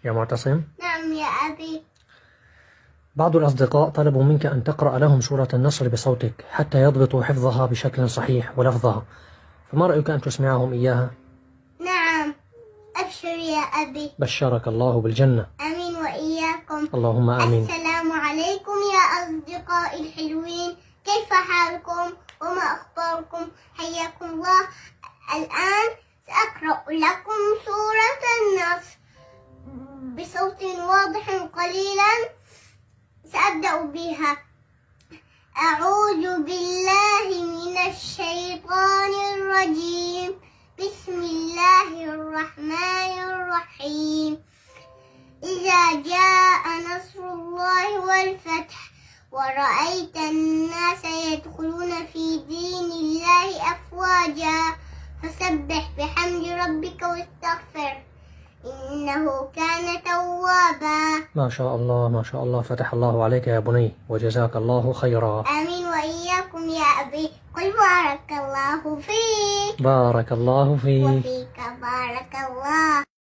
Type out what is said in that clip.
يا معتصم؟ نعم يا أبي. بعض الأصدقاء طلبوا منك أن تقرأ لهم سورة النصر بصوتك حتى يضبطوا حفظها بشكل صحيح ولفظها، فما رأيك أن تسمعهم إياها؟ نعم، أبشر يا أبي. بشرك الله بالجنة. آمين وإياكم. اللهم آمين. السلام عليكم يا أصدقائي الحلوين، كيف حالكم وما أخباركم؟ حياكم الله. الآن سأقرأ لكم سورة النصر بصوت واضح قليلا. سأبدأ بها. أعوذ بالله من الشيطان الرجيم. بسم الله الرحمن الرحيم. إذا جاء نصر الله والفتح ورأيت الناس يدخلون في دين الله أفواجا فسبح بحمد ربك واستغفر إنه كان توابا. ما شاء الله ما شاء الله، فتح الله عليك يا بني وجزاك الله خيرا. آمين وإياكم يا أبي. قل بارك الله فيك. بارك الله فيك. وفيك بارك الله.